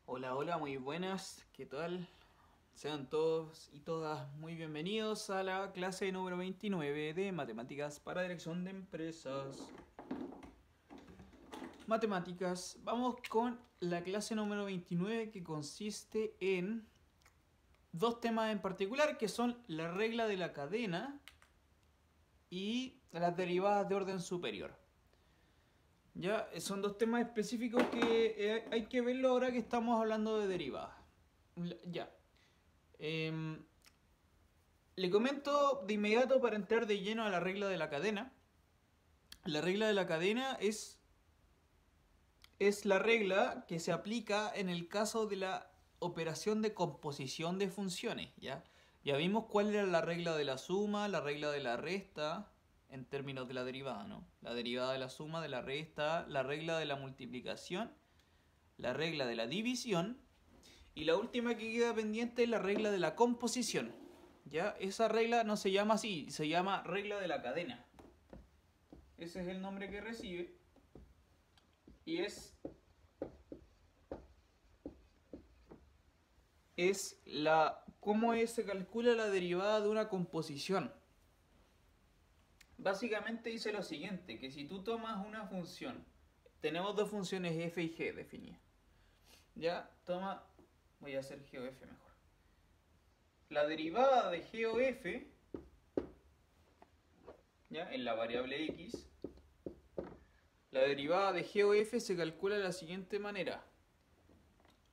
Hola, hola, muy buenas, ¿qué tal? Sean todos y todas muy bienvenidos a la clase número 29 de Matemáticas para Dirección de Empresas. Matemáticas, vamos con la clase número 29 que consiste en dos temas en particular que son la regla de la cadena y las derivadas de orden superior. Ya, son dos temas específicos que hay que verlo ahora que estamos hablando de derivadas. Ya. Em, Le comento de inmediato para entrar de lleno a la regla de la cadena. La regla de la cadena es la regla que se aplica en el caso de la operación de composición de funciones. Ya vimos cuál era la regla de la suma, la regla de la resta, en términos de la derivada, ¿no? La derivada de la suma, de la resta, la regla de la multiplicación, la regla de la división y la última que queda pendiente es la regla de la composición. ¿Ya? Esa regla no se llama así, se llama regla de la cadena. Ese es el nombre que recibe. Y es cómo se calcula la derivada de una composición. Básicamente dice lo siguiente, que si tú tomas una función, tenemos dos funciones f y g definidas. Ya, voy a hacer g o f mejor. La derivada de g o f, ya, en la variable x, la derivada de g o f se calcula de la siguiente manera.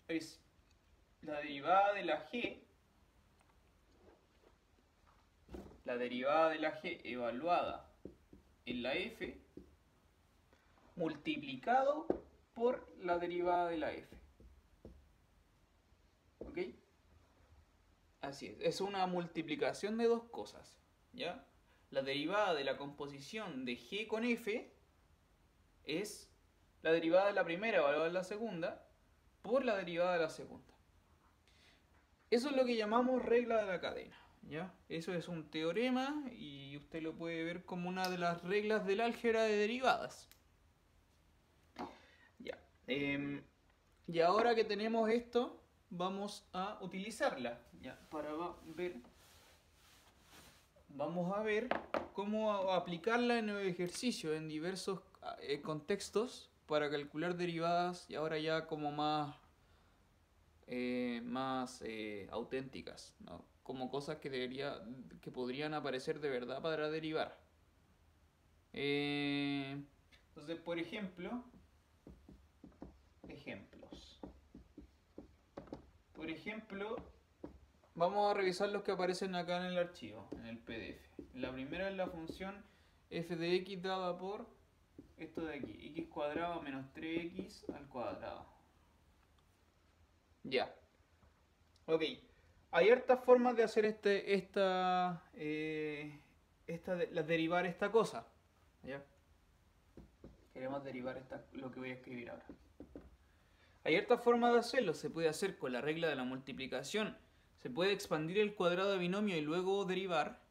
Es la derivada de la g evaluada en la f multiplicado por la derivada de la f. ¿Ok? Así es una multiplicación de dos cosas. ¿Ya? La derivada de la composición de g con f es la derivada de la primera evaluada en la segunda por la derivada de la segunda. Eso es lo que llamamos regla de la cadena. ¿Ya? Eso es un teorema y usted lo puede ver como una de las reglas del álgebra de derivadas. Ya. Y ahora que tenemos esto, vamos a utilizarla. Ya, vamos a ver cómo aplicarla en el ejercicio en diversos contextos para calcular derivadas y ahora ya como más auténticas, ¿no? Como cosas que podrían aparecer de verdad para derivar. Entonces, por ejemplo, ejemplos. Por ejemplo, vamos a revisar los que aparecen acá en el archivo, en el PDF. La primera es la función f de x dada por esto de aquí, x cuadrado menos 3x al cuadrado. Ya. Ok. Hay hartas formas de hacer derivar esta cosa. ¿Ya? Queremos derivar lo que voy a escribir ahora. Hay hartas formas de hacerlo. Se puede hacer con la regla de la multiplicación. Se puede expandir el cuadrado de binomio y luego derivar.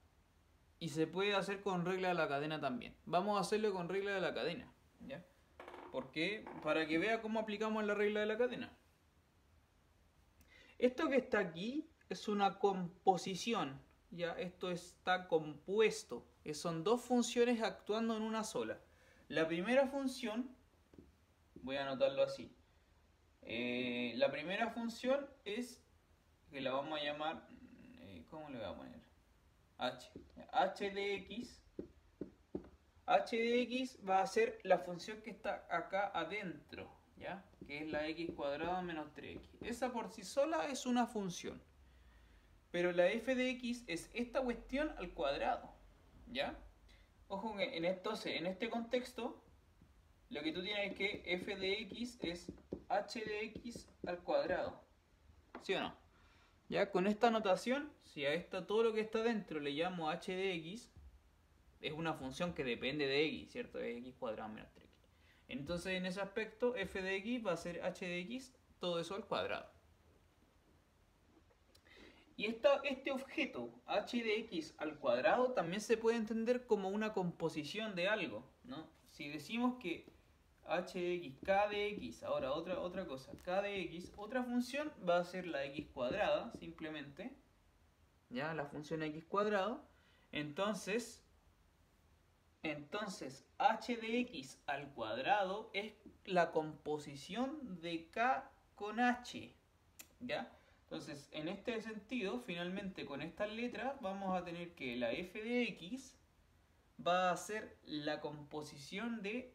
Y se puede hacer con regla de la cadena también. Vamos a hacerlo con regla de la cadena. ¿Ya? ¿Por qué? Para que vea cómo aplicamos la regla de la cadena. Esto que está aquí es una composición. ¿Ya? Esto está compuesto. Son dos funciones actuando en una sola. La primera función, voy a anotarlo así. La primera función es, que la vamos a llamar, ¿cómo le voy a poner? H de x. H de x va a ser la función que está acá adentro, ¿ya? Que es la x cuadrado menos 3x. Esa por sí sola es una función. Pero la f de x es esta cuestión al cuadrado, ¿ya? Ojo que en este contexto, lo que tú tienes es que f de x es h de x al cuadrado. ¿Sí o no? Ya con esta notación, si a todo lo que está dentro le llamo h de x, es una función que depende de x, ¿cierto? Es x cuadrado menos 3x. Entonces en ese aspecto, f de x va a ser h de x, todo eso al cuadrado. Y este objeto, h de x al cuadrado, también se puede entender como una composición de algo, ¿no? Si decimos que h de x, k de x, ahora otra cosa, k de x, otra función va a ser la x cuadrada, simplemente, ya, la función x cuadrado, entonces h de x al cuadrado es la composición de k con h, ¿ya? Entonces, en este sentido, finalmente con estas letras vamos a tener que la f de x va a ser la composición de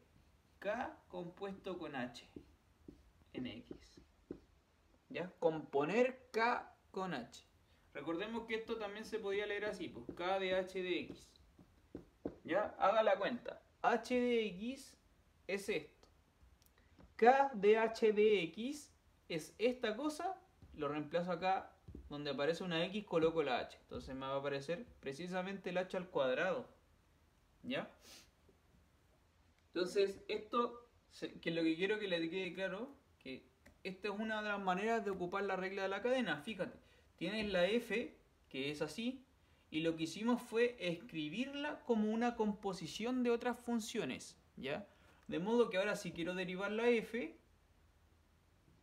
k compuesto con h en x. ¿Ya? Componer k con h. Recordemos que esto también se podía leer así, pues k de h de x. ¿Ya? Haga la cuenta. H de x es esto. K de h de x es esta cosa. Lo reemplazo acá donde aparece una x, coloco la h. Entonces me va a aparecer precisamente el h al cuadrado. ¿Ya? Entonces esto, que lo que quiero que le quede claro, que esta es una de las maneras de ocupar la regla de la cadena. Fíjate, tienes la f, que es así, y lo que hicimos fue escribirla como una composición de otras funciones, ¿ya? De modo que ahora si quiero derivar la f,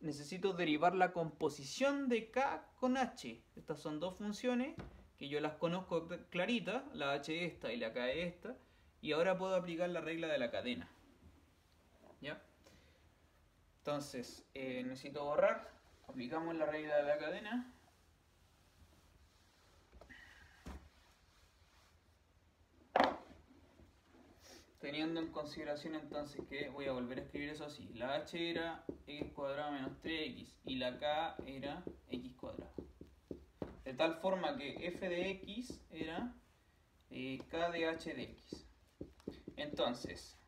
necesito derivar la composición de k con h. Estas son dos funciones que yo las conozco claritas, la h esta y la k esta, y ahora puedo aplicar la regla de la cadena, ¿ya? Entonces, necesito borrar, aplicamos la regla de la cadena. Teniendo en consideración entonces que voy a volver a escribir eso así. La h era x cuadrado menos 3x y la k era x cuadrado. De tal forma que f de x era k de h de x. Entonces,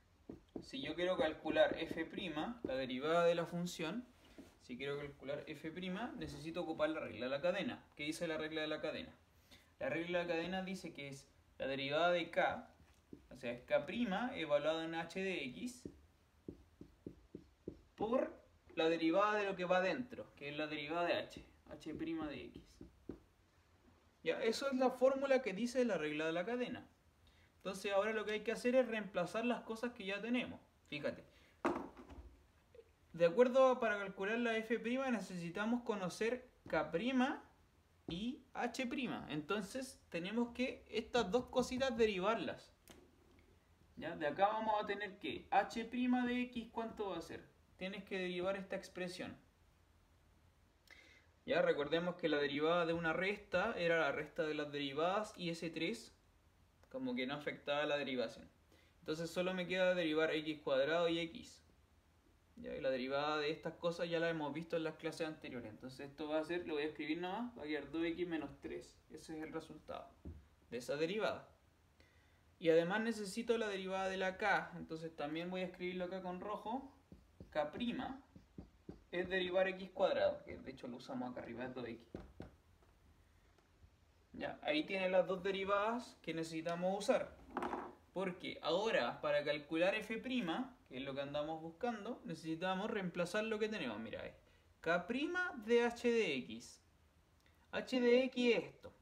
si yo quiero calcular f', la derivada de la función, si quiero calcular f', necesito ocupar la regla de la cadena. ¿Qué dice la regla de la cadena? La regla de la cadena dice que es la derivada de k, o sea, es k' evaluado en h de x, por la derivada de lo que va adentro, que es la derivada de h de x. Ya, eso es la fórmula que dice la regla de la cadena. Entonces ahora lo que hay que hacer es reemplazar las cosas que ya tenemos. Fíjate. De acuerdo a, para calcular la f' necesitamos conocer k' y h'. Entonces tenemos que estas dos cositas derivarlas. ¿Ya? De acá vamos a tener que h' de x, ¿cuánto va a ser? Tienes que derivar esta expresión. Ya recordemos que la derivada de una resta era la resta de las derivadas y ese 3 como que no afectaba la derivación. Entonces solo me queda derivar x cuadrado y x. ¿Ya? Y la derivada de estas cosas ya la hemos visto en las clases anteriores. Entonces esto va a ser, lo voy a escribir nomás, va a quedar 2x menos 3. Ese es el resultado de esa derivada. Y además necesito la derivada de la k. Entonces también voy a escribirlo acá con rojo. K' es derivar x cuadrado, que de hecho lo usamos acá arriba, es 2x. Ya, ahí tiene las dos derivadas que necesitamos usar. Porque ahora, para calcular f', que es lo que andamos buscando, necesitamos reemplazar lo que tenemos. Mira, es k' de h de x. H de x es esto.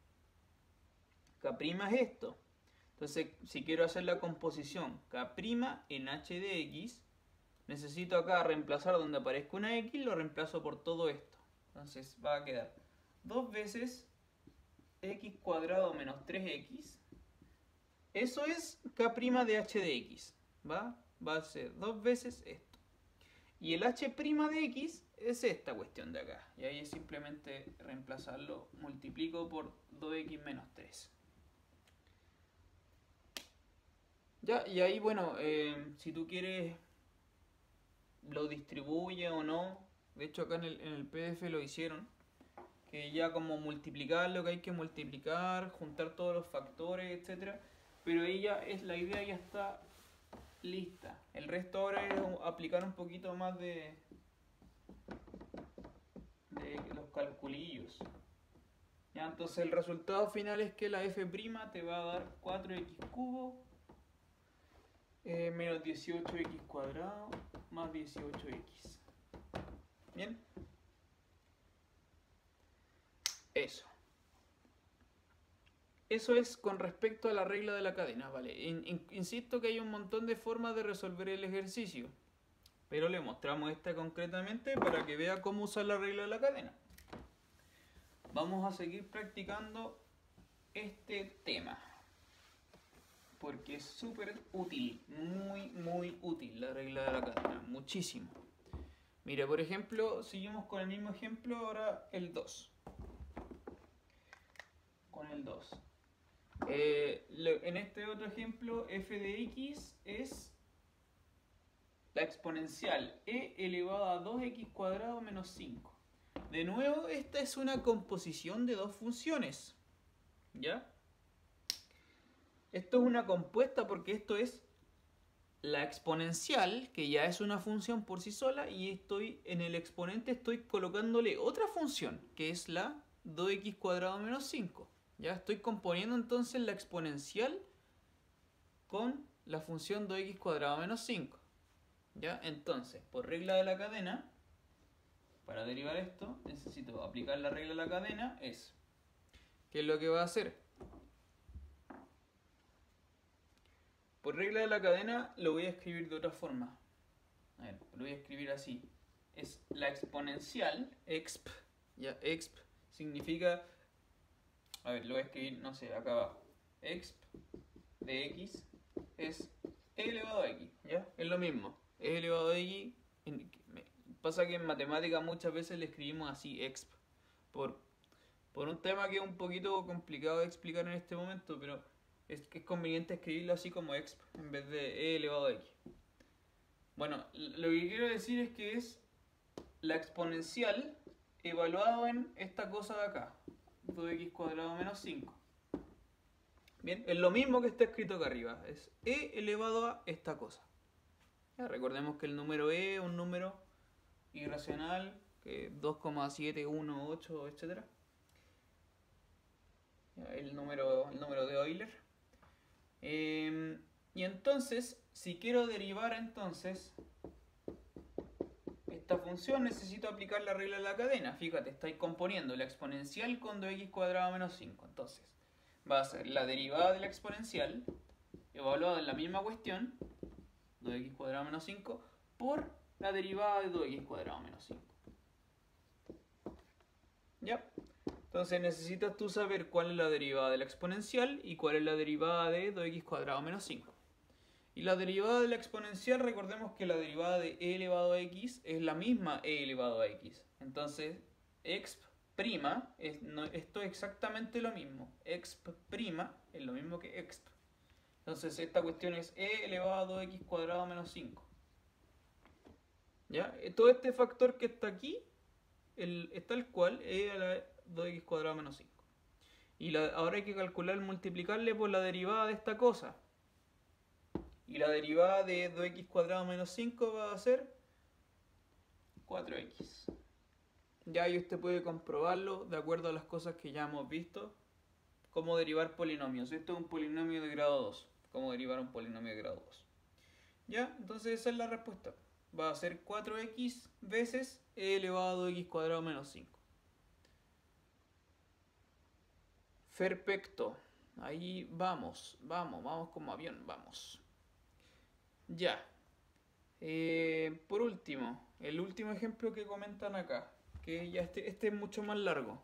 K' es esto. Entonces, si quiero hacer la composición k' en h de x, necesito acá reemplazar donde aparezca una x, lo reemplazo por todo esto. Entonces va a quedar 2 veces x cuadrado menos 3x. Eso es k' de h de x. Va a ser 2 veces esto. Y el h' de x es esta cuestión de acá. Y ahí es simplemente reemplazarlo. Multiplico por 2x menos 3. Ya, y ahí bueno, si tú quieres lo distribuye o no. De hecho acá en el PDF lo hicieron. Que ya como multiplicar lo que hay que multiplicar, juntar todos los factores, etcétera. Pero ahí ya es, la idea ya está lista. El resto ahora es aplicar un poquito más de los calculillos. Ya, entonces el resultado final es que la f' te va a dar 4x cubo menos 18x cuadrado más 18x. Bien. Eso. Eso es con respecto a la regla de la cadena, ¿vale? Insisto que hay un montón de formas de resolver el ejercicio. pero le mostramos esta concretamente para que vea cómo usar la regla de la cadena. Vamos a seguir practicando este tema, porque es súper útil, muy útil la regla de la cadena, muchísimo. Mira, por ejemplo, seguimos con el mismo ejemplo, ahora el 2. Con el 2. En este otro ejemplo, f de x es la exponencial e elevado a 2x cuadrado menos 5. De nuevo, esta es una composición de dos funciones, ¿ya? Esto es una compuesta porque esto es la exponencial, que ya es una función por sí sola, y en el exponente estoy colocándole otra función, que es la 2x cuadrado menos 5. Ya estoy componiendo entonces la exponencial con la función 2x cuadrado menos 5. ¿Ya? Entonces, por regla de la cadena, para derivar esto, necesito aplicar la regla de la cadena. ¿Qué es lo que va a hacer? Por regla de la cadena lo voy a escribir de otra forma. A ver, lo voy a escribir así. Es la exponencial, exp, ya, exp significa, a ver, lo voy a escribir, no sé, acá abajo. Exp de x es e elevado a x, ¿ya? Es lo mismo, e elevado a x. Pasa que en matemática muchas veces le escribimos así, exp, por un tema que es un poquito complicado de explicar en este momento, pero es conveniente escribirlo así como exp en vez de e elevado a x. Bueno, lo que quiero decir es que es la exponencial evaluado en esta cosa de acá, 2x cuadrado menos 5. Bien, es lo mismo que está escrito acá arriba, es e elevado a esta cosa. Ya, recordemos que el número e es un número irracional, que 2,718, etc. El número de Euler. Y entonces, si quiero derivar entonces esta función, necesito aplicar la regla de la cadena. Fíjate, estoy componiendo la exponencial con 2x cuadrado menos 5. Entonces, va a ser la derivada de la exponencial, evaluada en la misma cuestión, 2x cuadrado menos 5, por la derivada de 2x cuadrado menos 5. ¿Ya? Entonces necesitas tú saber cuál es la derivada de la exponencial y cuál es la derivada de 2x cuadrado menos 5. Y la derivada de la exponencial, recordemos que la derivada de e elevado a x es la misma e elevado a x. Entonces, exp' esto es exactamente lo mismo. Exp' es lo mismo que exp. Entonces, esta cuestión es e elevado a 2x cuadrado menos 5. ¿Ya? Todo este factor que está aquí es tal cual e a la 2x cuadrado menos 5. Y ahora hay que calcular, multiplicarle por la derivada de esta cosa. Y la derivada de 2x cuadrado menos 5 va a ser 4x. Ya y usted puede comprobarlo de acuerdo a las cosas que ya hemos visto. Cómo derivar polinomios. Esto es un polinomio de grado 2. Cómo derivar un polinomio de grado 2. Ya, entonces esa es la respuesta. Va a ser 4x veces e elevado a 2x cuadrado menos 5. Perfecto. Ahí vamos como avión, vamos. Ya. Por último, el último ejemplo que comentan acá, que ya este es mucho más largo.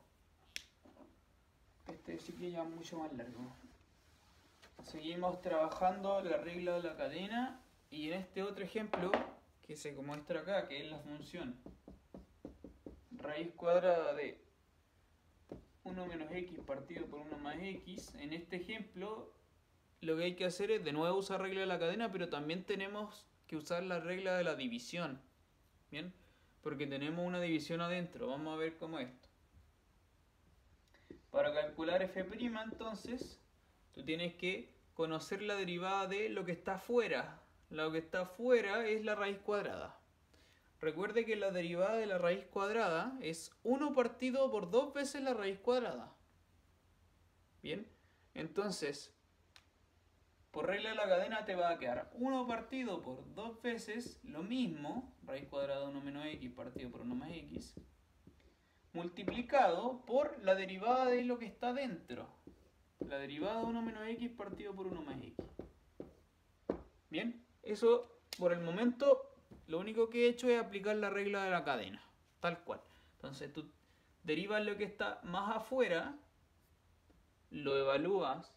Este sí que ya es mucho más largo. Seguimos trabajando la regla de la cadena y en este otro ejemplo que se muestra acá, que es la función raíz cuadrada de 1 menos x partido por 1 más x. En este ejemplo lo que hay que hacer es de nuevo usar regla de la cadena, pero también tenemos que usar la regla de la división. Bien, porque tenemos una división adentro. Vamos a ver cómo es esto. Para calcular f', entonces, tú tienes que conocer la derivada de lo que está afuera. Lo que está afuera es la raíz cuadrada. Recuerde que la derivada de la raíz cuadrada es 1 partido por 2 veces la raíz cuadrada. Bien, entonces, por regla de la cadena te va a quedar 1 partido por 2 veces lo mismo, raíz cuadrada de 1 menos x partido por 1 más x, multiplicado por la derivada de lo que está dentro. La derivada de 1 menos x partido por 1 más x. Bien, eso por el momento Lo único que he hecho es aplicar la regla de la cadena, tal cual. Entonces tú derivas lo que está más afuera, lo evalúas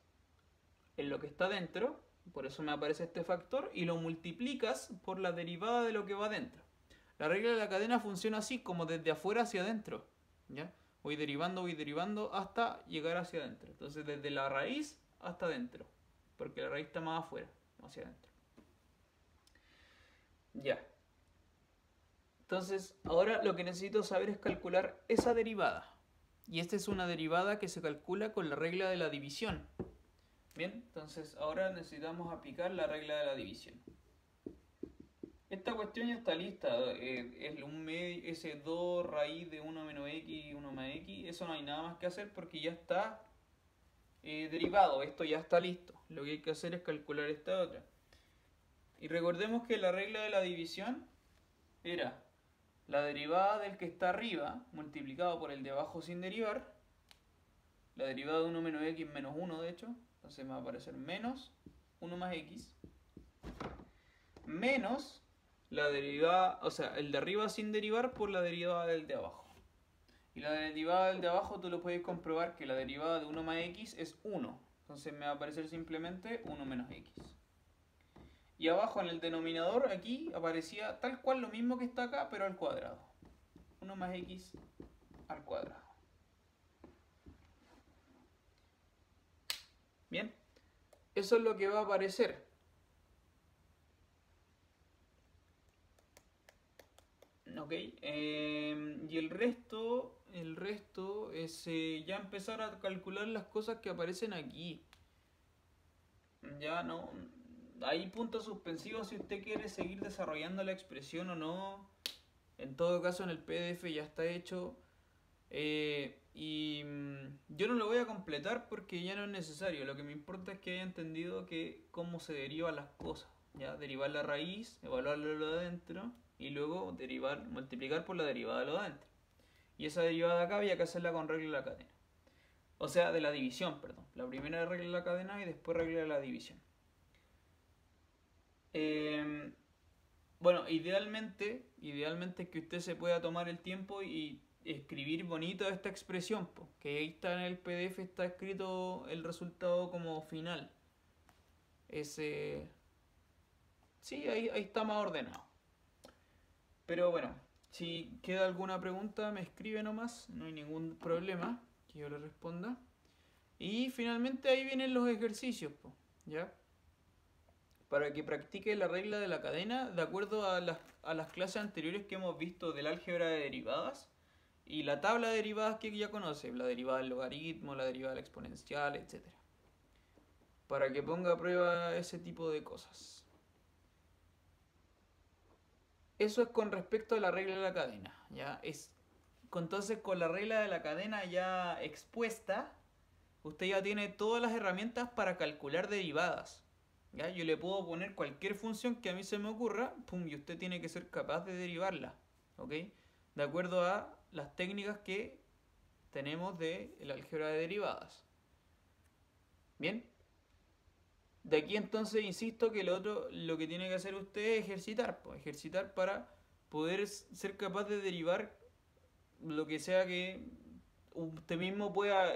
en lo que está dentro, por eso me aparece este factor, y lo multiplicas por la derivada de lo que va dentro. La regla de la cadena funciona así, como desde afuera hacia adentro, ¿ya? Voy derivando hasta llegar hacia adentro. Entonces desde la raíz hasta adentro, porque la raíz está más afuera, hacia adentro. Ya. Entonces, ahora lo que necesito saber es calcular esa derivada. Y esta es una derivada que se calcula con la regla de la división. Bien, entonces ahora necesitamos aplicar la regla de la división. Esta cuestión ya está lista. Es un medio, ese 2 raíz de 1 menos x y 1 más x. Eso no hay nada más que hacer porque ya está derivado. Esto ya está listo. Lo que hay que hacer es calcular esta otra. Y recordemos que la regla de la división era la derivada del que está arriba multiplicado por el de abajo sin derivar. La derivada de 1 menos x menos 1, de hecho. Entonces me va a aparecer menos 1 más x. Menos la derivada, o sea, el de arriba sin derivar por la derivada del de abajo. Y la derivada del de abajo tú lo puedes comprobar que la derivada de 1 más x es 1. Entonces me va a aparecer simplemente 1 menos x. Y abajo en el denominador aquí aparecía tal cual lo mismo que está acá, pero al cuadrado. 1 más x al cuadrado. Bien, eso es lo que va a aparecer. Ok, y el resto es ya empezar a calcular las cosas que aparecen aquí. Ya no, hay puntos suspensivos si usted quiere seguir desarrollando la expresión o no. En todo caso en el PDF ya está hecho. Yo no lo voy a completar porque ya no es necesario. Lo que me importa es que haya entendido que cómo se derivan las cosas. Ya, derivar la raíz, evaluarlo lo de adentro y luego derivar, multiplicar por la derivada de lo de adentro. Y esa derivada de acá había que hacerla con regla de la cadena. O sea, de la división, perdón. La primera regla de la cadena y después regla de la división. Bueno, idealmente es que usted se pueda tomar el tiempo y escribir bonito esta expresión, que ahí está en el PDF, está escrito el resultado como final. Sí, ahí está más ordenado. Pero bueno, si queda alguna pregunta me escribe nomás, no hay ningún problema que yo le responda. Y finalmente ahí vienen los ejercicios, ¿ya? Para que practique la regla de la cadena de acuerdo a las clases anteriores que hemos visto del álgebra de derivadas y la tabla de derivadas que ya conoce, la derivada del logaritmo, la derivada de la exponencial, etc. Para que ponga a prueba ese tipo de cosas. Eso es con respecto a la regla de la cadena, ¿ya? Entonces con la regla de la cadena ya expuesta, usted ya tiene todas las herramientas para calcular derivadas. ¿Ya? Yo le puedo poner cualquier función que a mí se me ocurra, pum, y usted tiene que ser capaz de derivarla, ¿ok? De acuerdo a las técnicas que tenemos del álgebra de derivadas. ¿Bien? De aquí entonces insisto que lo que tiene que hacer usted es ejercitar, pues, ejercitar para poder ser capaz de derivar lo que sea que usted mismo pueda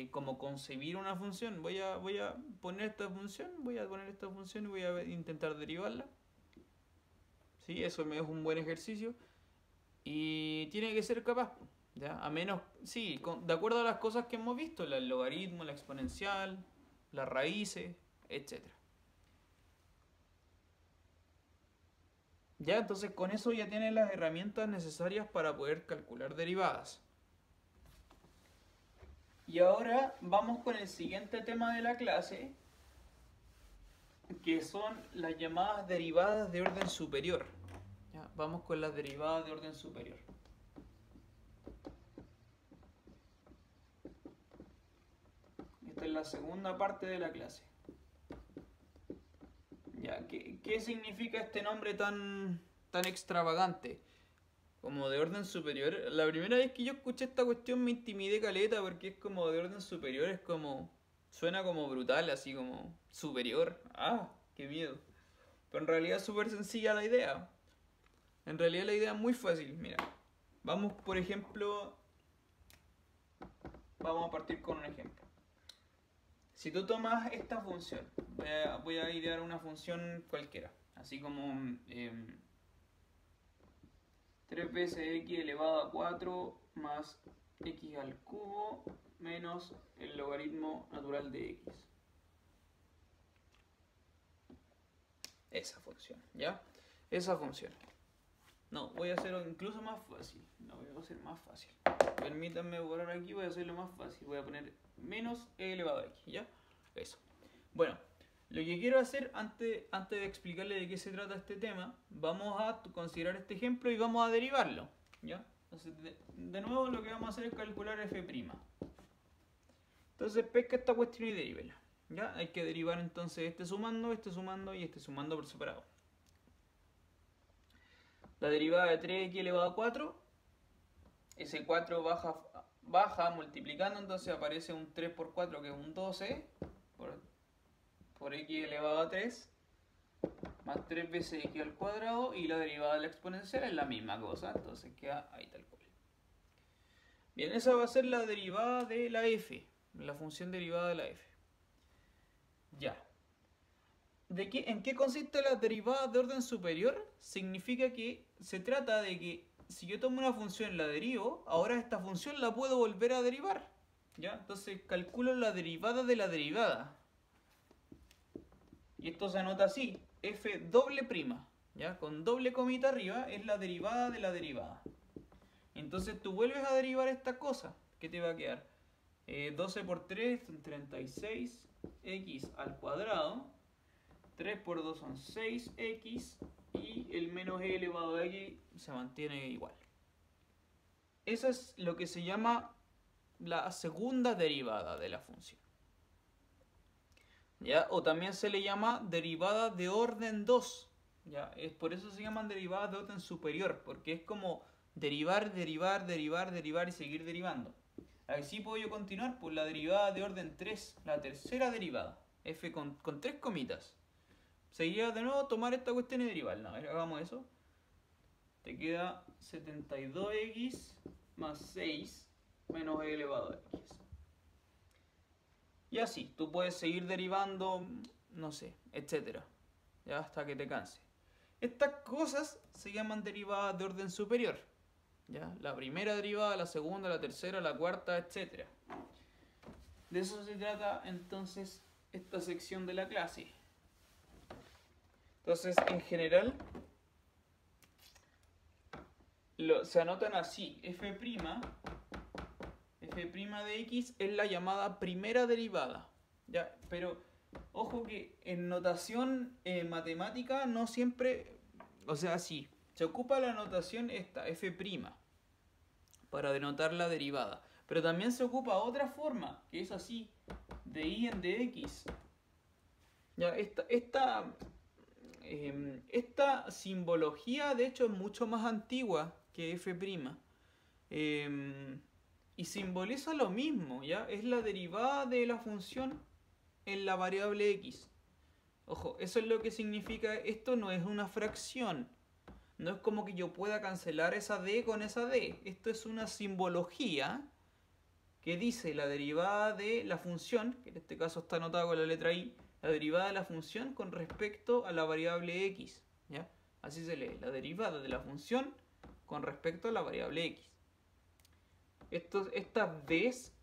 como concebir una función. Voy a poner esta función, y voy a intentar derivarla. ¿Sí? Eso es un buen ejercicio. Y tiene que ser capaz, ¿ya? A menos, sí, de acuerdo a las cosas que hemos visto, el logaritmo, la exponencial, las raíces, etc. Ya, entonces con eso ya tiene las herramientas necesarias para poder calcular derivadas. Y ahora vamos con el siguiente tema de la clase, que son las llamadas derivadas de orden superior. Ya, vamos con las derivadas de orden superior. Esta es la segunda parte de la clase. Ya, ¿qué significa este nombre tan extravagante? Como de orden superior. La primera vez que yo escuché esta cuestión me intimidé caleta porque es como de orden superior, es como... Suena como brutal, así como superior. ¡Ah! ¡Qué miedo! Pero en realidad es súper sencilla la idea. En realidad la idea es muy fácil. Mira, vamos por ejemplo, vamos a partir con un ejemplo. Si tú tomas esta función, voy a idear una función cualquiera, así como 3 veces x elevado a 4 más x al cubo menos el logaritmo natural de x. Esa función, ¿ya? Esa función. No, voy a hacerlo incluso más fácil. No, voy a hacer más fácil. Permítanme borrar aquí, voy a hacerlo más fácil. Voy a poner menos e elevado a x, ¿ya? Eso. Bueno, lo que quiero hacer antes de explicarle de qué se trata este tema, vamos a considerar este ejemplo y vamos a derivarlo, ¿ya? Entonces, de nuevo lo que vamos a hacer es calcular f'. Entonces pesca esta cuestión y derívela, ¿ya? Hay que derivar entonces este sumando y este sumando por separado. La derivada de 3x elevado a 4, ese 4 baja multiplicando, entonces aparece un 3 por 4 que es un 12 por x elevado a 3 más 3 veces x al cuadrado, y la derivada de la exponencial es la misma cosa, entonces queda ahí tal cual. Bien, esa va a ser la derivada de la f, la función derivada de la f. Ya. ¿En qué consiste la derivada de orden superior? Significa que se trata de que si yo tomo una función y la derivo, ahora esta función la puedo volver a derivar, ¿ya? Entonces calculo la derivada de la derivada. Y esto se anota así, f doble prima, ¿ya? Con doble comita arriba es la derivada de la derivada. Entonces tú vuelves a derivar esta cosa, ¿qué te va a quedar? 12 por 3 son 36, x al cuadrado, 3 por 2 son 6x, y el menos e elevado a x se mantiene igual. Eso es lo que se llama la segunda derivada de la función, ¿ya? O también se le llama derivada de orden 2, ¿ya? Por eso se llaman derivadas de orden superior, porque es como derivar, derivar, derivar, derivar y seguir derivando. Así puedo yo continuar por la derivada de orden 3, la tercera derivada, f con 3 comitas. Seguiría de nuevo tomar esta cuestión y derivarla. A ver, hagamos eso. Te queda 72x más 6 menos e elevado a x. Y así, tú puedes seguir derivando, no sé, etcétera, ya hasta que te canse. Estas cosas se llaman derivadas de orden superior, ¿ya? La primera derivada, la segunda, la tercera, la cuarta, etcétera. De eso se trata entonces esta sección de la clase. Entonces, en general, se anotan así. f' de x es la llamada primera derivada, ¿ya? Pero ojo que en notación matemática no siempre, o sea, sí, se ocupa la notación esta, f', para denotar la derivada. Pero también se ocupa otra forma, que es así, de y en dx. Ya, esta simbología de hecho es mucho más antigua que f', y simboliza lo mismo, ¿ya? Es la derivada de la función en la variable x. Ojo, eso es lo que significa, esto no es una fracción, no es como que yo pueda cancelar esa d con esa d, esto es una simbología que dice la derivada de la función, que en este caso está anotada con la letra i, la derivada de la función con respecto a la variable x, ¿ya? Así se lee, la derivada de la función con respecto a la variable x. Estas d's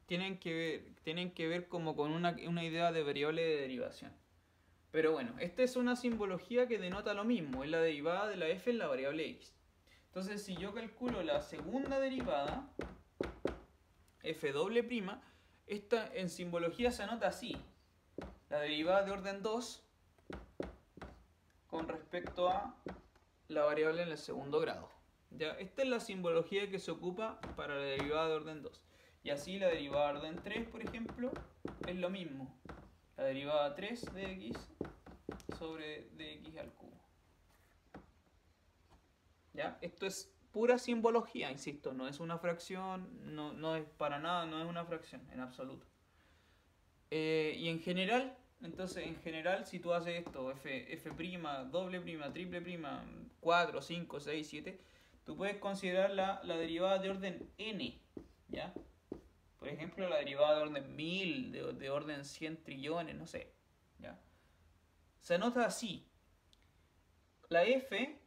tienen que ver como con una idea de variable de derivación. Pero bueno, esta es una simbología que denota lo mismo, es la derivada de la f en la variable x. Entonces, si yo calculo la segunda derivada, f', esta en simbología se anota así. La derivada de orden 2 con respecto a la variable en el segundo grado. ¿Ya? Esta es la simbología que se ocupa para la derivada de orden 2. Y así la derivada de orden 3, por ejemplo, es lo mismo. La derivada 3 de x sobre dx al cubo. ¿Ya? Esto es pura simbología, insisto, no es una fracción, no es para nada, no es una fracción, en absoluto. Y en general, entonces, si tú haces esto, f', doble prima, triple prima, 4, 5, 6, 7, tú puedes considerar la derivada de orden n, ¿ya? Por ejemplo, la derivada de orden 1000, de orden 100 trillones, no sé, ¿ya? Se anota así. La f,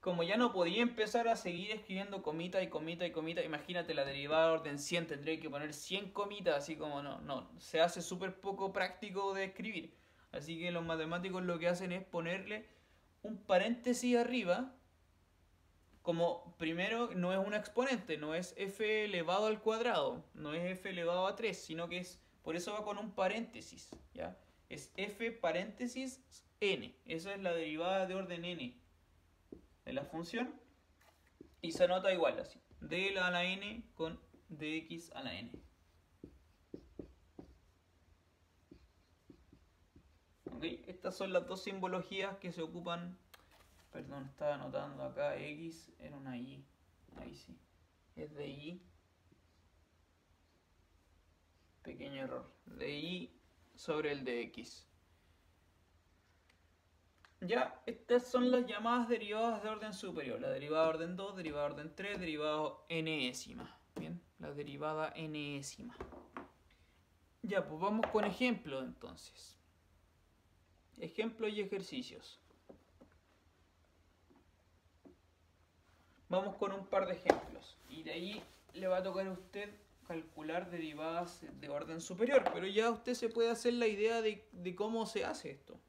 como ya no podía empezar a seguir escribiendo comita y comita y comita, imagínate la derivada de orden 100, tendría que poner 100 comitas, así como no, se hace súper poco práctico de escribir. Así que los matemáticos lo que hacen es ponerle un paréntesis arriba, como primero no es un exponente, no es f elevado al cuadrado, no es f elevado a 3, sino que es, por eso va con un paréntesis, ¿ya? Es f paréntesis n, esa es la derivada de orden n de la función, y se anota igual así, d a la n con dx a la n. ¿Okay? Estas son las dos simbologías que se ocupan. Perdón, estaba anotando acá x era una y. Ahí sí. Es de y. Pequeño error. De y sobre el de x. Ya, estas son las llamadas derivadas de orden superior. La derivada de orden 2, derivada de orden 3, derivada enésima. Bien, la derivada enésima. Ya, pues vamos con ejemplos entonces. Ejemplos y ejercicios. Vamos con un par de ejemplos. Y de ahí le va a tocar a usted calcular derivadas de orden superior. Pero ya usted se puede hacer la idea de cómo se hace esto.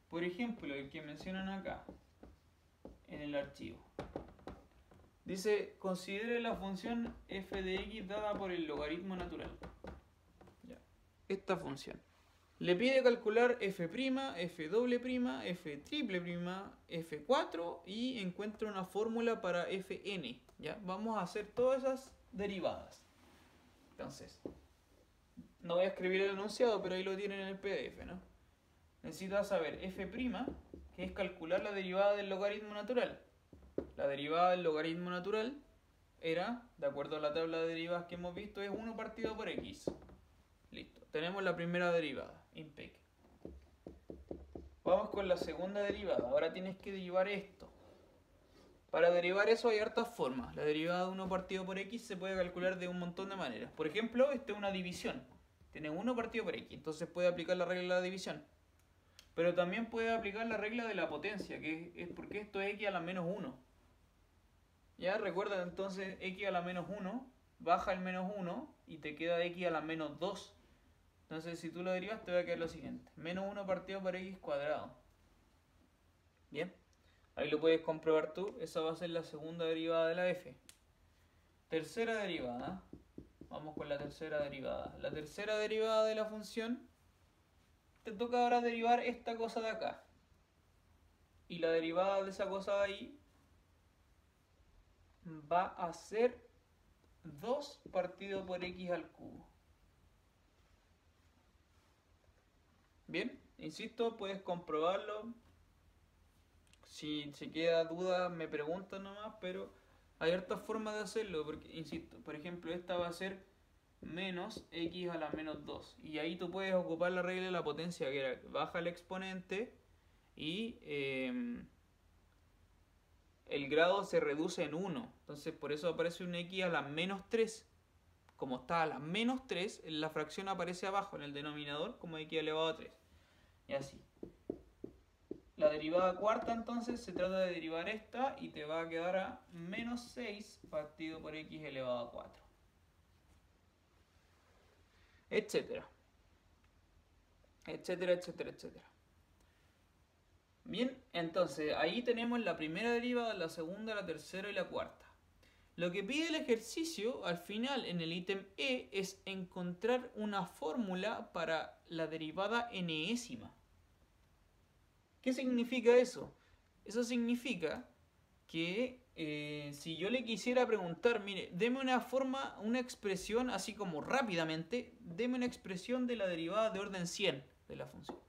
Por ejemplo, el que mencionan acá, en el archivo. Dice, considere la función f de x dada por el logaritmo natural. Ya. Esta función. Le pide calcular f', f doble prima, f triple prima, f4 y encuentra una fórmula para fn. ¿Ya? Vamos a hacer todas esas derivadas. Entonces, no voy a escribir el enunciado, pero ahí lo tienen en el PDF, ¿no? Necesitas saber f', que es calcular la derivada del logaritmo natural. La derivada del logaritmo natural era, de acuerdo a la tabla de derivadas que hemos visto, es 1 partido por x. Listo. Tenemos la primera derivada. Impec. Vamos con la segunda derivada. Ahora tienes que derivar esto. Para derivar eso hay hartas formas. La derivada de 1 partido por x se puede calcular de un montón de maneras. Por ejemplo, esta es una división. Tiene 1 partido por x. Entonces puede aplicar la regla de la división. Pero también puede aplicar la regla de la potencia, que es porque esto es x a la menos 1. Ya, recuerda entonces x a la menos 1, baja el menos 1 y te queda x a la menos 2. Entonces si tú lo derivas te va a quedar lo siguiente. Menos 1 partido por x cuadrado. Bien, ahí lo puedes comprobar tú. Esa va a ser la segunda derivada de la f. Tercera derivada. Vamos con la tercera derivada. La tercera derivada de la función, te toca ahora derivar esta cosa de acá. Y la derivada de esa cosa de ahí va a ser 2 partido por x al cubo. Bien, insisto, puedes comprobarlo. Si queda duda me preguntan nomás, pero hay hartas formas de hacerlo. Porque, insisto, por ejemplo, esta va a ser menos x a la menos 2. Y ahí tú puedes ocupar la regla de la potencia, que era baja el exponente y el grado se reduce en 1. Entonces por eso aparece un x a la menos 3. Como está a la menos 3, la fracción aparece abajo en el denominador como x elevado a 3. Y así. La derivada cuarta entonces se trata de derivar esta y te va a quedar a menos 6 partido por x elevado a 4. Etcétera. Etcétera, etcétera, etcétera. Bien, entonces ahí tenemos la primera derivada, la segunda, la tercera y la cuarta. Lo que pide el ejercicio al final en el ítem E es encontrar una fórmula para la derivada enésima. ¿Qué significa eso? Eso significa que si yo le quisiera preguntar, mire, deme una forma, una expresión así como rápidamente, deme una expresión de la derivada de orden 100 de la función,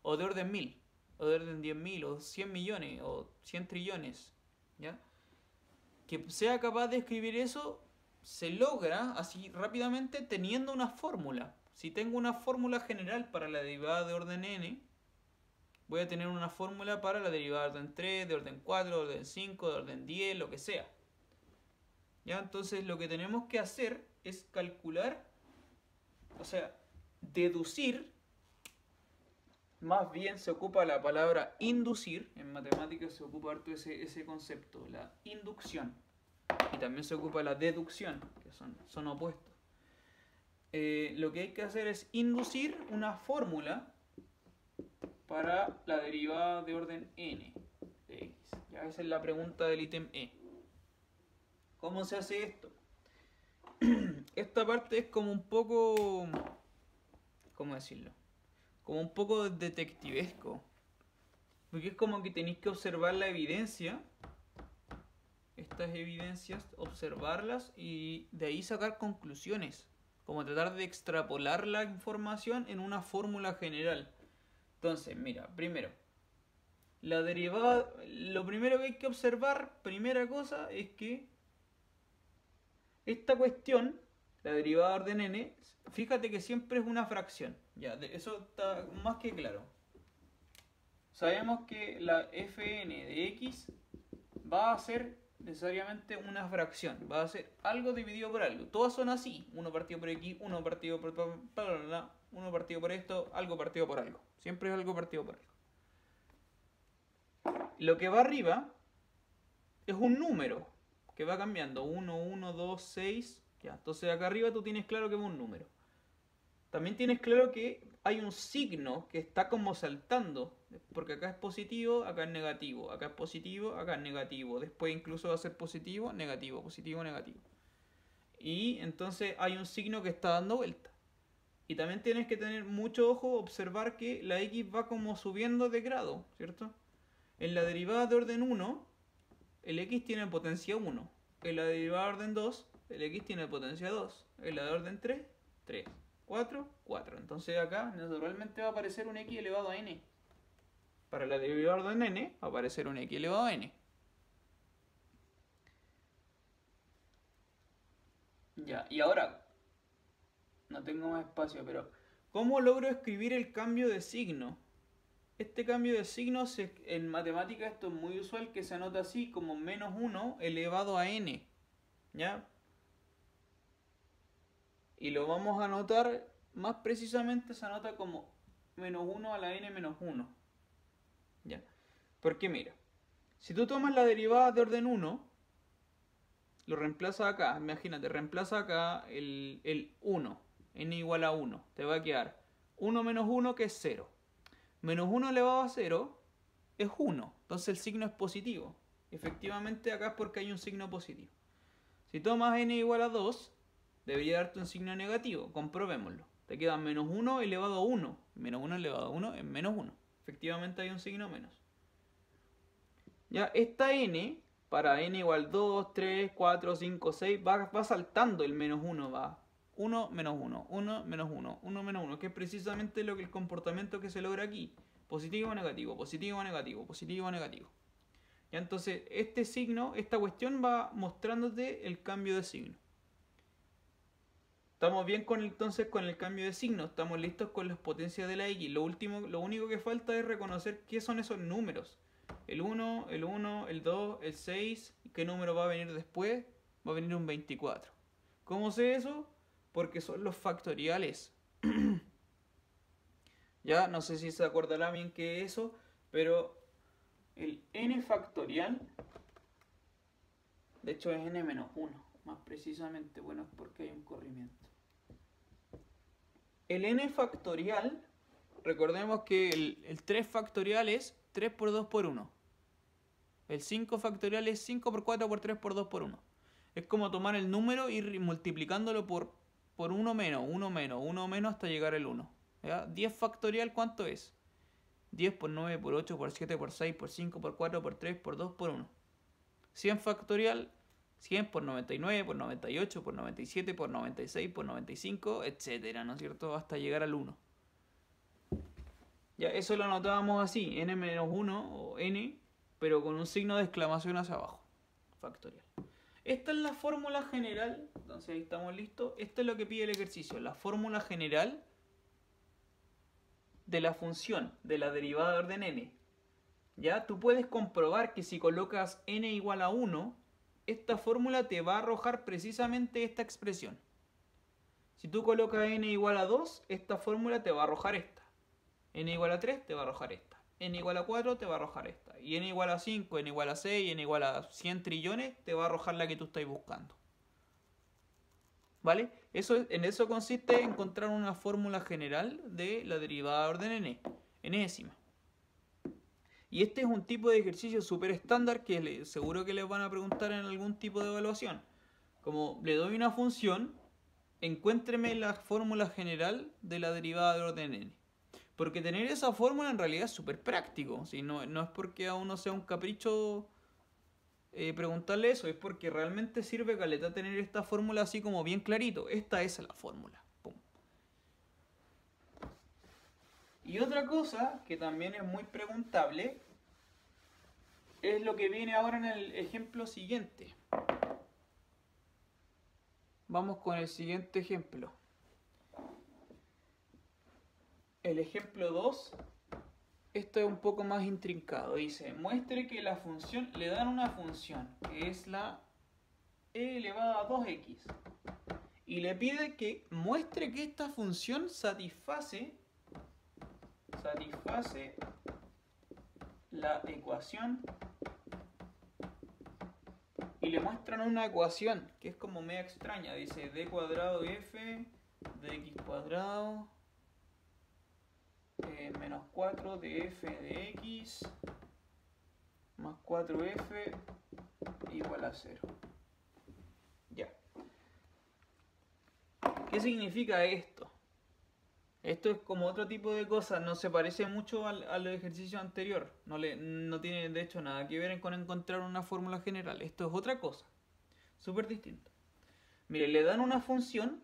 o de orden 1000, o de orden 10.000, o 100 millones, o 100 trillones, ¿ya? Que sea capaz de escribir eso se logra así rápidamente teniendo una fórmula. Si tengo una fórmula general para la derivada de orden n, voy a tener una fórmula para la derivada de orden 3, de orden 4, de orden 5, de orden 10, lo que sea. ¿Ya? Entonces lo que tenemos que hacer es calcular, o sea, deducir, más bien se ocupa la palabra inducir, en matemáticas se ocupa harto ese concepto, la inducción, y también se ocupa la deducción, que son opuestos. Lo que hay que hacer es inducir una fórmula para la derivada de orden n de x. Ya esa es la pregunta del ítem E. ¿Cómo se hace esto? Esta parte es como un poco... ¿Cómo decirlo? Como un poco detectivesco. Porque es como que tenéis que observar la evidencia. Estas evidencias, observarlas y de ahí sacar conclusiones. Como tratar de extrapolar la información en una fórmula general. Entonces, mira, primero, la derivada, lo primero que hay que observar, primera cosa, es que esta cuestión, la derivada de orden n, fíjate que siempre es una fracción. Ya, eso está más que claro. Sabemos que la fn de x va a ser necesariamente una fracción. Va a ser algo dividido por algo. Todas son así. 1 partido por x, 1 partido por... uno partido por esto, algo partido por algo. Siempre es algo partido por algo. Lo que va arriba es un número que va cambiando. 1, 1, 2, 6. Ya, entonces acá arriba tú tienes claro que es un número. También tienes claro que hay un signo que está como saltando. Porque acá es positivo, acá es negativo. Acá es positivo, acá es negativo. Después incluso va a ser positivo, negativo, positivo, negativo. Y entonces hay un signo que está dando vuelta. Y también tienes que tener mucho ojo, observar que la x va como subiendo de grado, ¿cierto? En la derivada de orden 1, el x tiene potencia 1. En la derivada de orden 2, el x tiene potencia 2. En la de orden 3, 3. 4, 4. Entonces acá naturalmente va a aparecer un x elevado a n. Para la derivada de orden n va a aparecer un x elevado a n. Ya, y ahora, no tengo más espacio, pero ¿cómo logro escribir el cambio de signo? Este cambio de signo en matemáticas esto es muy usual que se anota así como menos 1 elevado a n. ¿Ya? Y lo vamos a anotar, más precisamente se anota como menos 1 a la n menos 1. ¿Ya? Porque mira, si tú tomas la derivada de orden 1, lo reemplaza acá, imagínate, reemplaza acá el 1, n igual a 1, te va a quedar 1 menos 1 que es 0. Menos 1 elevado a 0 es 1, entonces el signo es positivo. Efectivamente acá es porque hay un signo positivo. Si tomas n igual a 2, debería darte un signo negativo, comprobémoslo. Te queda menos 1 elevado a 1, menos 1 elevado a 1 es menos 1. Efectivamente hay un signo menos. Ya, esta n, para n igual 2, 3, 4, 5, 6, va saltando el menos 1, va 1, menos 1, 1, menos 1, 1, menos 1, que es precisamente el comportamiento que se logra aquí. Positivo, negativo, positivo, negativo, positivo, negativo. Ya, entonces, este signo, esta cuestión va mostrándote el cambio de signo. Estamos bien entonces con el cambio de signo, estamos listos con las potencias de la x. Lo único que falta es reconocer qué son esos números. El 1, el 1, el 2, el 6. ¿Qué número va a venir después? Va a venir un 24. ¿Cómo sé eso? Porque son los factoriales. Ya, no sé si se acordará bien qué es eso, pero el n factorial, de hecho es n menos 1, más precisamente, bueno, es porque hay un corrimiento. El n factorial, recordemos que el 3 factorial es 3 por 2 por 1. El 5 factorial es 5 por 4 por 3 por 2 por 1. Es como tomar el número y ir multiplicándolo por 1 menos, 1 menos, 1 menos hasta llegar al 1. ¿Ya? 10 factorial, ¿cuánto es? 10 por 9 por 8 por 7 por 6 por 5 por 4 por 3 por 2 por 1. 100 factorial, 100 por 99 por 98 por 97 por 96 por 95, etcétera, ¿no es cierto? Hasta llegar al 1. Ya, eso lo anotábamos así, n menos 1 o n, pero con un signo de exclamación hacia abajo. Factorial. Esta es la fórmula general, entonces ahí estamos listos. Esto es lo que pide el ejercicio, la fórmula general de la función de la derivada de orden n, ya tú puedes comprobar que si colocas n igual a 1, esta fórmula te va a arrojar precisamente esta expresión. Si tú colocas n igual a 2, esta fórmula te va a arrojar esta. N igual a 3 te va a arrojar esta. N igual a 4 te va a arrojar esta. Y n igual a 5, n igual a 6, n igual a 100 trillones te va a arrojar la que tú estás buscando. ¿Vale? En eso consiste encontrar una fórmula general de la derivada de orden n, enésima. Y este es un tipo de ejercicio súper estándar que seguro que les van a preguntar en algún tipo de evaluación. Como le doy una función, encuéntreme la fórmula general de la derivada de orden n. Porque tener esa fórmula en realidad es súper práctico. ¿Sí? No es porque a uno sea un capricho preguntarle eso, es porque realmente sirve caleta tener esta fórmula así como bien clarito. Esta es la fórmula. Pum. Y otra cosa que también es muy preguntable es lo que viene ahora en el ejemplo siguiente. Vamos con el siguiente ejemplo. El ejemplo 2, esto es un poco más intrincado. Dice, muestre que la función, le dan una función que es la e elevada a 2x. Y le pide que muestre que esta función satisface la ecuación. Y le muestran una ecuación que es como media extraña. Dice d cuadrado f de x cuadrado menos 4 de f de x más 4f igual a 0. Ya. ¿Qué significa esto? Esto es como otro tipo de cosa, no se parece mucho al ejercicio anterior. No tiene de hecho nada que ver con encontrar una fórmula general. Esto es otra cosa, súper distinto. Mire, le dan una función,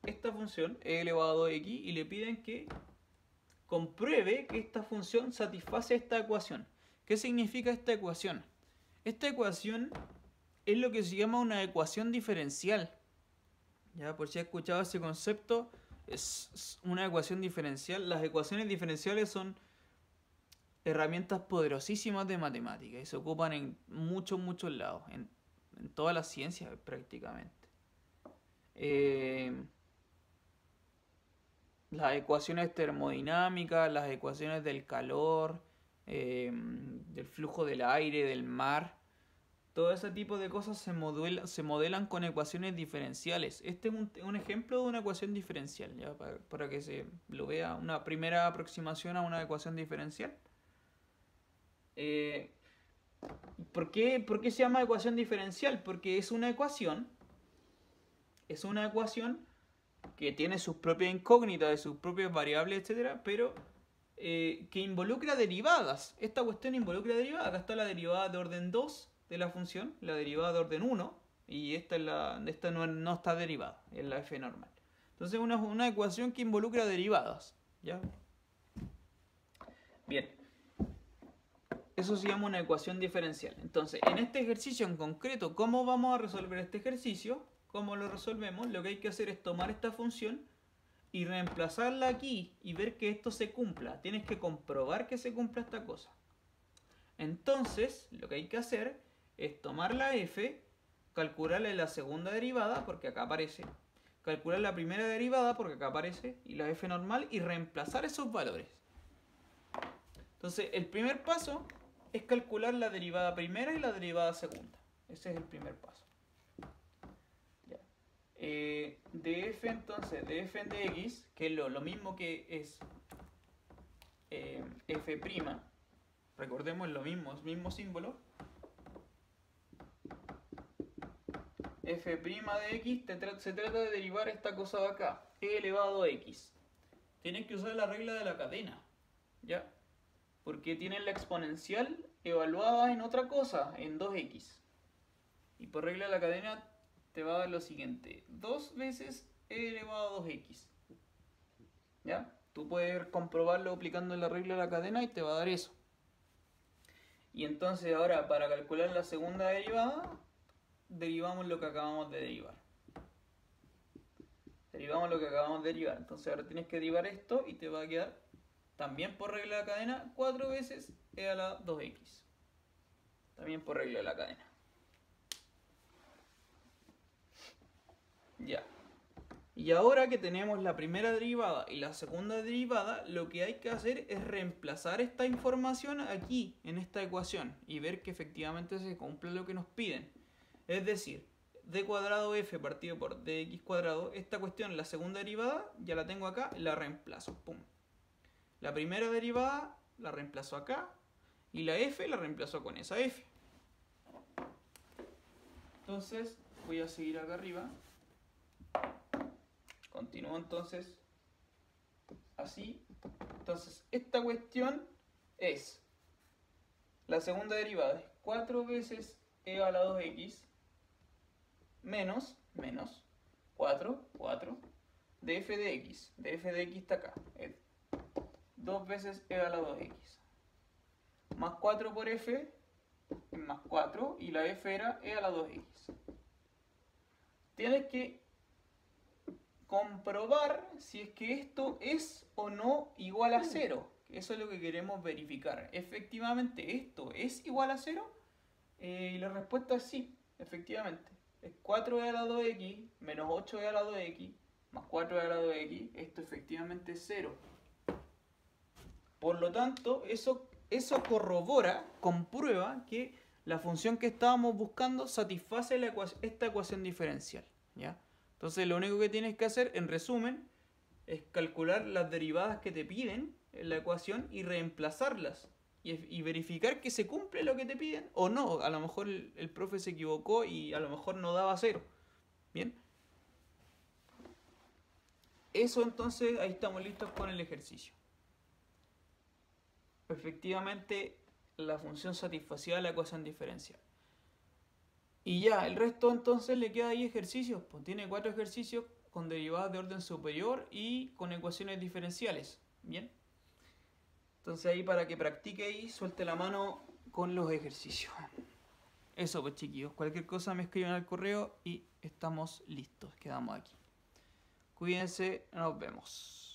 esta función e elevado a 2x, y le piden que compruebe que esta función satisface esta ecuación. ¿Qué significa esta ecuación? Esta ecuación es lo que se llama una ecuación diferencial. Ya, por si has escuchado ese concepto, es una ecuación diferencial. Las ecuaciones diferenciales son herramientas poderosísimas de matemática y se ocupan en muchos lados, en todas las ciencias prácticamente. Las ecuaciones termodinámicas, las ecuaciones del calor, del flujo del aire, del mar, todo ese tipo de cosas se modelan con ecuaciones diferenciales. Este es un ejemplo de una ecuación diferencial, ¿ya? Para que se lo vea, una primera aproximación a una ecuación diferencial. ¿Por qué se llama ecuación diferencial? Porque es una ecuación que tiene sus propias incógnitas, sus propias variables, etc., pero que involucra derivadas. Esta cuestión involucra derivadas. Acá está la derivada de orden 2 de la función, la derivada de orden 1, y esta no está derivada, es la f normal. Entonces una ecuación que involucra derivadas, ¿ya? Bien. Eso se llama una ecuación diferencial. Entonces, en este ejercicio en concreto, ¿cómo vamos a resolver este ejercicio? ¿Cómo lo resolvemos? Lo que hay que hacer es tomar esta función y reemplazarla aquí y ver que esto se cumpla. Tienes que comprobar que se cumpla esta cosa. Entonces, lo que hay que hacer es tomar la f, calcularle la segunda derivada, porque acá aparece, calcular la primera derivada, porque acá aparece, y la f normal, y reemplazar esos valores. Entonces, el primer paso es calcular la derivada primera y la derivada segunda. Ese es el primer paso. Ya. De f, entonces, de f de x, que es lo mismo que es f', recordemos lo mismo símbolo. F' de x se trata de derivar esta cosa de acá, e elevado a x. Tienes que usar la regla de la cadena, ¿ya? Porque tienen la exponencial evaluada en otra cosa, en 2x. Y por regla de la cadena te va a dar lo siguiente: 2 veces e elevado a 2x. ¿Ya? Tú puedes comprobarlo aplicando la regla de la cadena y te va a dar eso. Y entonces ahora, para calcular la segunda derivada, derivamos lo que acabamos de derivar. Derivamos lo que acabamos de derivar. Entonces ahora tienes que derivar esto y te va a quedar, también por regla de la cadena, 4 veces e a la 2x. También por regla de la cadena. Ya. Y ahora que tenemos la primera derivada y la segunda derivada, lo que hay que hacer es reemplazar esta información aquí, en esta ecuación, y ver que efectivamente se cumple lo que nos piden. Es decir, d cuadrado f partido por dx cuadrado, esta cuestión, la segunda derivada, ya la tengo acá, la reemplazo. Pum. La primera derivada la reemplazo acá, y la f la reemplazo con esa f. Entonces, voy a seguir acá arriba. Continúo entonces así. Entonces, esta cuestión es, la segunda derivada es 4 veces e a la 2x menos 4 de f de x. De f de x está acá. Es 2 veces e a la 2x. Más 4 por f es más 4 y la f era e a la 2x. Tienes que comprobar si es que esto es o no igual a 0. Eso es lo que queremos verificar. ¿Efectivamente esto es igual a 0? Y la respuesta es sí, efectivamente. Es 4e a la 2x menos 8e a la 2x más 4e a la 2x. Esto efectivamente es 0. Por lo tanto, eso corrobora, comprueba que la función que estábamos buscando satisface esta ecuación diferencial. ¿Ya? Entonces lo único que tienes que hacer, en resumen, es calcular las derivadas que te piden en la ecuación y reemplazarlas. Y verificar que se cumple lo que te piden o no. A lo mejor el profe se equivocó y a lo mejor no daba 0. ¿Bien? Eso entonces, ahí estamos listos con el ejercicio. Efectivamente, la función satisfacía la ecuación diferencial. Y ya, el resto entonces le queda ahí ejercicios. Pues tiene 4 ejercicios con derivadas de orden superior y con ecuaciones diferenciales. Bien. Entonces ahí para que practique y suelte la mano con los ejercicios. Eso pues chiquillos. Cualquier cosa me escriben al correo y estamos listos. Quedamos aquí. Cuídense, nos vemos.